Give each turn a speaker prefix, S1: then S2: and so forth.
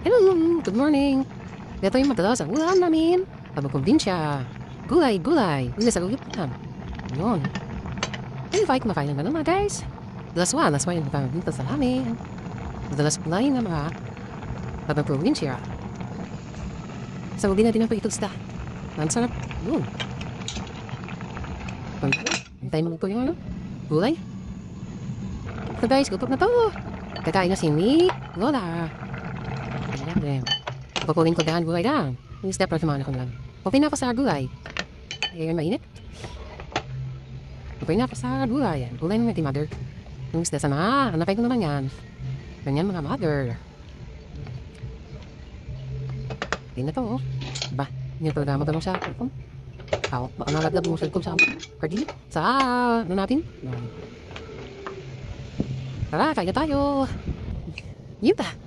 S1: Hello, good morning. Ito yung madalas ang ulam namin. Pagkukumbinsya. Gulay, gulay. Uy, nasa lulip na. Yun. Invite kumakain naman mga guys. Last one yung pang dito sa amin. Madalas kulay na mga pagkukumbinsya. Sa ubi natin ang pag-itusta. Ang sarap. Yun. Hintayin mo po yung ano? Gulay. So guys, gutom na to. Kakain na si Nick. Lola. Ayan. Papunin ko daan gulay lang. Yung step lang sumana ko lang. Okay na ako sa gulay. Ayan, mainit. Okay na ako sa gulay. Gulay ng mother. Yung step sana. Hanapay ko naman yan. Ganyan mga mother. Okay na to, oh. Ba, yung programa tanong sa cellphone. Ako, baka nalaglag mo cellphone sa kardili. Sa, ano natin? Tara, kaya tayo. Yun ta.